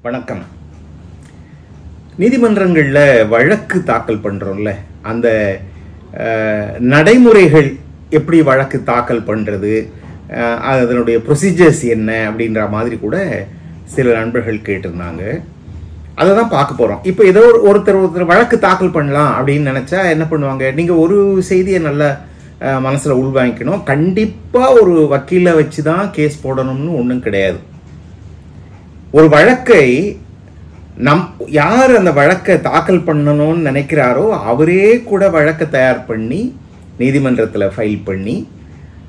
வணக்கம். நீதிமன்றங்களில் வழக்கு தாக்கல் பண்ணுறோம்ல, அந்த நடைமுறைகள் எப்படி வழக்கு தாக்கல் பண்ணுறது, அதனுடைய ப்ரொசீஜர்ஸ் என்ன அப்படின்ற மாதிரி கூட சில நண்பர்கள் கேட்டிருந்தாங்க. அதை தான் பார்க்க போகிறோம். இப்போ ஏதோ ஒருத்தர் வழக்கு தாக்கல் பண்ணலாம் அப்படின்னு நினச்சா என்ன பண்ணுவாங்க, நீங்கள் ஒரு செய்தியை நல்லா மனசில் உள்வாங்கிக்கணும். கண்டிப்பாக ஒரு வக்கீலை வச்சு தான் கேஸ் போடணும்னு ஒன்றும் கிடையாது. ஒரு வழக்கை யார் அந்த வழக்கை தாக்கல் பண்ணணும்னு நினைக்கிறாரோ அவரே கூட வழக்கை தயார் பண்ணி நீதிமன்றத்தில் ஃபைல் பண்ணி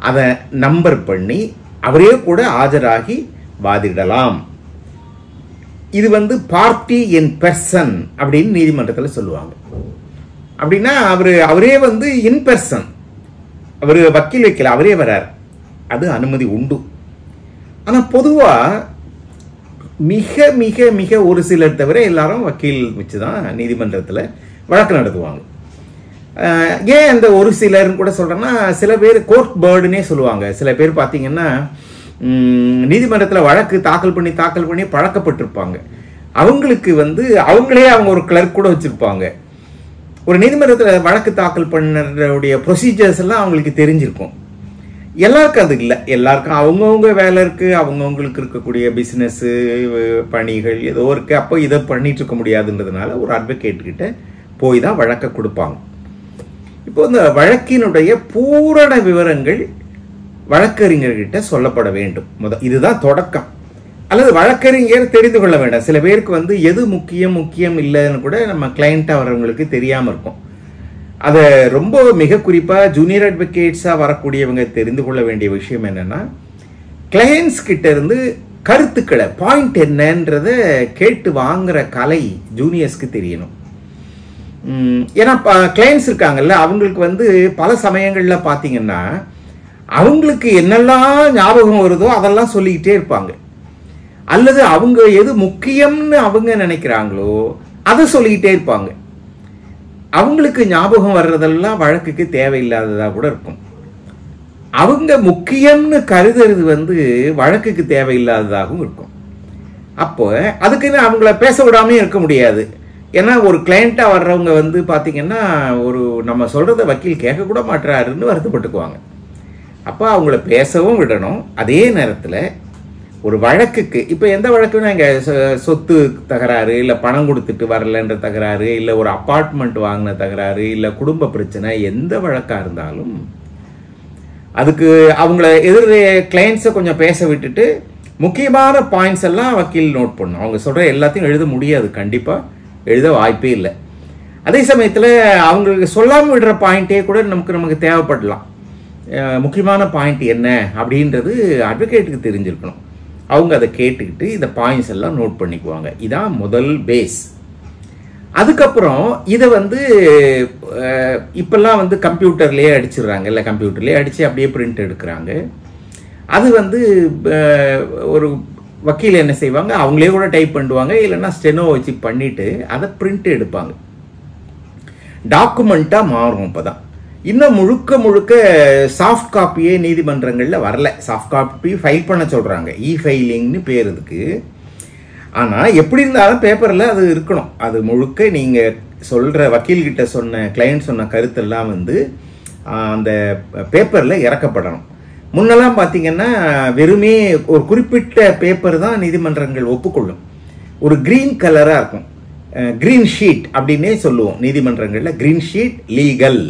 அதை நம்பர் பண்ணி அவரே கூட ஆஜராகி வாதிடலாம். இது பார்ட்டி இன் பெர்சன் அப்படின்னு நீதிமன்றத்தில் சொல்லுவாங்க. அப்படின்னா அவரே இன் பெர்சன், அவர் வக்கீல் வைக்கல, அவரே வரார், அது அனுமதி உண்டு. ஆனால் பொதுவாக மிக மிக மிக ஒரு சிலர் தவிர எல்லாரும் வக்கீல் வச்சு தான் நீதிமன்றத்தில் வழக்கு நடத்துவாங்க. ஏன் அந்த ஒரு சிலர்னு கூட சொல்கிறேன்னா, சில பேர் கோர்ட் பேர்டுன்னே சொல்லுவாங்க. சில பேர் பார்த்தீங்கன்னா நீதிமன்றத்தில் வழக்கு தாக்கல் பண்ணி பழக்கப்பட்டிருப்பாங்க. அவங்களுக்கு அவங்களே அவங்க ஒரு கிளர்க் கூட வச்சுருப்பாங்க. ஒரு நீதிமன்றத்தில் வழக்கு தாக்கல் பண்ணுறதுடைய ப்ரொசீஜர்ஸ் எல்லாம் அவங்களுக்கு தெரிஞ்சிருக்கும். எல்லாருக்கும் அது இல்லை. எல்லாருக்கும் அவங்கவுங்க வேலை இருக்குது, அவங்கவுங்களுக்கு இருக்கக்கூடிய பிஸ்னஸ்ஸு பணிகள் ஏதோ இருக்குது. அப்போ இதை பண்ணிட்டு இருக்க முடியாதுன்றதுனால ஒரு அட்வொகேட்கிட்ட போய் தான் வழக்கை கொடுப்பாங்க. இப்போ இந்த வழக்கினுடைய பூரண விவரங்கள் வழக்கறிஞர்கிட்ட சொல்லப்பட வேண்டும். இதுதான் தொடக்கம். அல்லது வழக்கறிஞர் தெரிந்து கொள்ள வேண்டாம். சில பேருக்கு எது முக்கியம் இல்லைன்னு கூட நம்ம கிளைண்ட்டாக வர்றவங்களுக்கு தெரியாமல் இருக்கும். அதை ரொம்ப மிக குறிப்பாக ஜூனியர் அட்வொகேட்ஸாக வரக்கூடியவங்க தெரிந்து கொள்ள வேண்டிய விஷயம் என்னென்னா, கிளையன்ஸ் கிட்ட இருந்து கருத்துக்களை பாயிண்ட் என்னன்றதை கேட்டு வாங்குற கலை ஜூனியர்ஸ்க்கு தெரியணும். ஏன்னா கிளையன்ஸ் இருக்காங்கல்ல, அவங்களுக்கு பல சமயங்களில் பார்த்தீங்கன்னா அவங்களுக்கு என்னெல்லாம் ஞாபகம் வருதோ அதெல்லாம் சொல்லிக்கிட்டே இருப்பாங்க. அல்லது அவங்க எது முக்கியம்னு அவங்க நினைக்கிறாங்களோ அதை சொல்லிக்கிட்டே இருப்பாங்க. அவங்களுக்கு ஞாபகம் வர்றதெல்லாம் வழக்குக்கு தேவையில்லாததாக கூட இருக்கும். அவங்க முக்கியம்னு கருதுறது வழக்குக்கு தேவையில்லாததாகவும் இருக்கும். அப்போ அதுக்குன்னு அவங்கள பேச விடாமே இருக்க முடியாது. ஏன்னா ஒரு கிளைண்ட்டாக வர்றவங்க பார்த்தீங்கன்னா ஒரு நம்ம சொல்கிறத வக்கீல் கேட்கக்கூட மாட்டுறாருன்னு வருத்தப்பட்டுக்குவாங்க. அப்போ அவங்கள பேசவும் விடணும். அதே நேரத்தில் ஒரு வழக்குக்கு, இப்போ எந்த வழக்குன்னா இங்கே சொத்து தகராறு, இல்லை பணம் கொடுத்துட்டு வரலன்ற தகராறு, இல்லை ஒரு அப்பார்ட்மெண்ட் வாங்கின தகராறு, இல்லை குடும்ப பிரச்சனை, எந்த வழக்காக இருந்தாலும் அதுக்கு அவங்கள கிளைண்ட்ஸை கொஞ்சம் பேச விட்டுட்டு முக்கியமான பாயிண்ட்ஸ் எல்லாம் வக்கீல் நோட் பண்ணணும். அவங்க சொல்கிற எல்லாத்தையும் எழுத முடியாது, கண்டிப்பாக எழுத வாய்ப்பே இல்லை. அதே சமயத்தில் அவங்களுக்கு சொல்லாமல் விடுற பாயிண்ட்டே கூட நமக்கு தேவைப்படலாம். முக்கியமான பாயிண்ட் என்ன அப்படின்றது அட்வொகேட்டுக்கு தெரிஞ்சிருக்கணும். அவங்க அதை கேட்டுக்கிட்டு இந்த பாயிண்ட்ஸ் எல்லாம் நோட் பண்ணிக்குவாங்க. இதான் முதல் பேஸ். அதுக்கப்புறம் இதை இப்பெல்லாம் கம்ப்யூட்டர்லேயே அடிச்சிடுறாங்க. இல்லை, கம்ப்யூட்டர்லேயே அடித்து அப்படியே பிரிண்ட் எடுக்கிறாங்க. அது ஒரு வக்கீல் என்ன செய்வாங்க, அவங்களே கூட டைப் பண்ணுவாங்க, இல்லைன்னா ஸ்டெனோ வச்சு பண்ணிவிட்டு அதை பிரிண்ட் எடுப்பாங்க. டாக்குமெண்ட்டாக மாறும். இப்போ தான் இன்னும் முழுக்க சாஃப்ட் காப்பியே நீதிமன்றங்களில் வரல. சாஃப்ட் காப்பி ஃபைல் பண்ண சொல்கிறாங்க, ஃபைலிங்னு பேர் இதுக்கு. ஆனால் எப்படி இருந்தாலும் பேப்பரில் அது இருக்கணும். அது முழுக்க நீங்கள் சொல்கிற வக்கீல்கிட்ட கிளையண்ட் சொன்ன கருத்தெல்லாம் அந்த பேப்பரில் இறக்கப்படணும். முன்னெல்லாம் பார்த்தீங்கன்னா வெறுமே ஒரு குறிப்பிட்ட பேப்பர் தான் நீதிமன்றங்கள் ஒப்புக்கொள்ளும். ஒரு க்ரீன் கலராக இருக்கும், க்ரீன் ஷீட் அப்படின்னே சொல்லுவோம் நீதிமன்றங்களில். Green sheet legal,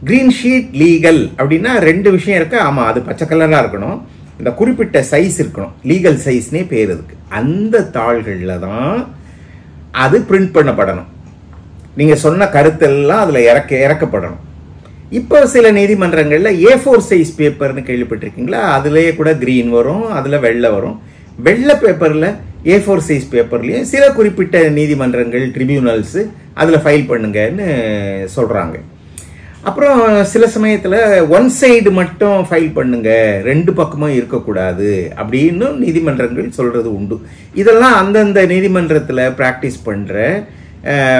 green sheet legal அப்படின்னா ரெண்டு விஷயம் இருக்கு. ஆமாம், அது பச்சை கலராக இருக்கணும், இந்த குறிப்பிட்ட சைஸ் இருக்கணும், லீகல் சைஸ்னே பேர் இருக்கு. அந்த தாள்களில் தான் அது பிரிண்ட் பண்ணப்படணும். நீங்கள் சொன்ன கருத்தெல்லாம் அதில் இறக்கப்படணும். இப்போ சில நீதிமன்றங்களில் A4 சைஸ் பேப்பர்னு கேள்விப்பட்டிருக்கீங்களா? அதுலேயே கூட க்ரீன் வரும், அதில் வெள்ளை வரும். வெள்ளை பேப்பரில் A4 சைஸ் பேப்பர்லேயும் சில குறிப்பிட்ட நீதிமன்றங்கள், ட்ரிபியூனல்ஸு அதில் ஃபைல் பண்ணுங்கன்னு சொல்கிறாங்க. அப்புறம் சில சமயத்தில் ஒன் சைடு மட்டும் ஃபைல் பண்ணுங்க, ரெண்டு பக்கமும் இருக்கக்கூடாது அப்படின்னு நீதிமன்றங்கள் சொல்கிறது உண்டு. இதெல்லாம் அந்தந்த நீதிமன்றத்தில் ப்ராக்டிஸ் பண்ணுற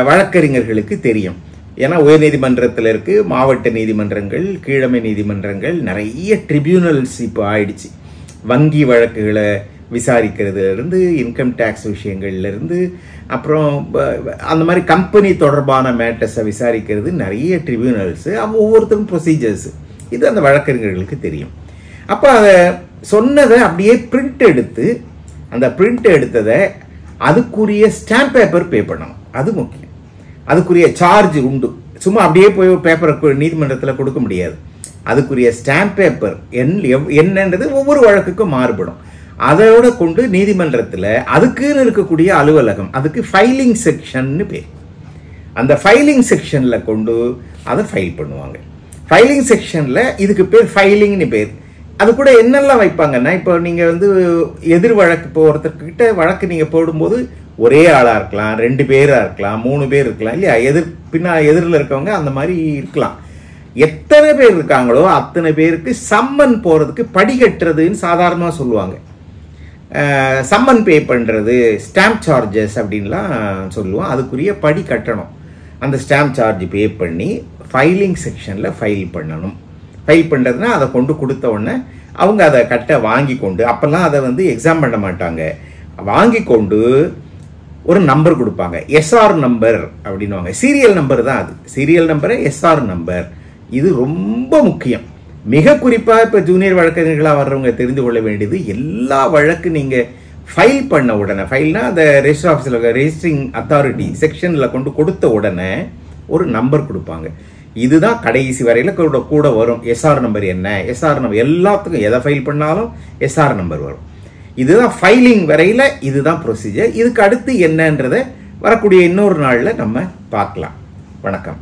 வழக்கறிஞர்களுக்கு தெரியும். ஏன்னா உயர் நீதிமன்றத்தில் இருக்குது, மாவட்ட நீதிமன்றங்கள், கீழமை நீதிமன்றங்கள், நிறைய ட்ரிபியூனல்ஸ் இப்போ ஆயிடுச்சு. வங்கி வழக்குகளை விசாரிக்கிறதுலேருந்து இன்கம் டேக்ஸ் விஷயங்கள்லேருந்து அப்புறம் அந்த மாதிரி கம்பெனி தொடர்பான மேட்டர்ஸை விசாரிக்கிறது நிறைய ட்ரிபியூனல்ஸு ஒவ்வொருத்தரும் ப்ரொசீஜர்ஸு இது அந்த வழக்கறிஞர்களுக்கு தெரியும். அப்போ அதை சொன்னதை அப்படியே பிரிண்ட் எடுத்து அந்த பிரிண்ட் எடுத்ததை அதுக்குரிய ஸ்டாம்ப் பேப்பர் பே பண்ணணும். அது முக்கியம். அதுக்குரிய சார்ஜ் உண்டு. சும்மா அப்படியே போய் பேப்பரை நீதிமன்றத்தில் கொடுக்க முடியாது. அதுக்குரிய ஸ்டாம்ப் பேப்பர் என்னன்றது ஒவ்வொரு வழக்குக்கும் மாறுபடும். அதோட கொண்டு நீதிமன்றத்தில் அதுக்குன்னு இருக்கக்கூடிய அலுவலகம், அதுக்கு ஃபைலிங் செக்ஷன்னு பேர், அந்த ஃபைலிங் செக்ஷனில் கொண்டு அதை ஃபைல் பண்ணுவாங்க. ஃபைலிங் செக்ஷனில் இதுக்கு பேர் ஃபைலிங்னு பேர். அது கூட என்னெல்லாம் வைப்பாங்கன்னா, இப்போ நீங்கள் எதிர் வழக்கு இப்போ ஒருத்தர்கிட்ட வழக்கு நீங்கள் போடும்போது ஒரே ஆளாக இருக்கலாம், 2 பேராக இருக்கலாம், 3 பேர் இருக்கலாம் இல்லையா, எதிரில் இருக்கவங்க அந்த மாதிரி இருக்கலாம். எத்தனை பேர் இருக்காங்களோ அத்தனை பேருக்கு சம்மன் போகிறதுக்கு படி கட்டுறதுன்னு சாதாரணமாக சொல்லுவாங்க. சம்மன் பே பண்ணுறது, ஸ்டாம்ப் சார்ஜஸ் அப்படின்லாம் சொல்லுவோம். அதுக்குரிய படி கட்டணும். அந்த ஸ்டாம்ப் சார்ஜ் பே பண்ணி ஃபைலிங் செக்ஷனில் ஃபைல் பண்ணணும். ஃபைல் பண்ணுறதுனா அதை கொண்டு கொடுத்த உடனே அவங்க அதை கட்ட வாங்கி கொண்டு, அப்போல்லாம் அதை எக்ஸாம் பண்ண மாட்டாங்க, வாங்கி கொண்டு ஒரு நம்பர் கொடுப்பாங்க. எஸ்ஆர் நம்பர் அப்படின்வாங்க. சீரியல் நம்பர் தான் அது. சீரியல் நம்பரை எஸ்ஆர் நம்பர். இது ரொம்ப முக்கியம். மிக குறிப்பாக இப்போ ஜூனியர் வழக்கறிஞர்களாக வர்றவங்க தெரிந்து கொள்ள வேண்டியது, எல்லா வழக்கு நீங்கள் ஃபைல் பண்ண உடனே, ஃபைல்னா அந்த ரெஜிஸ்டர் ஆஃபீஸில் ரெஜிஸ்ட்ரிங் அத்தாரிட்டி செக்ஷனில் கொண்டு கொடுத்த உடனே ஒரு நம்பர் கொடுப்பாங்க. இதுதான் கடைசி வரையில் கூட வரும். எஸ்ஆர் நம்பர் என்ன, எஸ்ஆர் நம்பர் எல்லாத்துக்கும் எதை ஃபைல் பண்ணாலும் எஸ்ஆர் நம்பர் வரும். இதுதான் ஃபைலிங் வரையில் இதுதான் ப்ரொசீஜர். இதுக்கு அடுத்து என்னன்றதை வரக்கூடிய இன்னொரு நாளில் நம்ம பார்க்கலாம். வணக்கம்.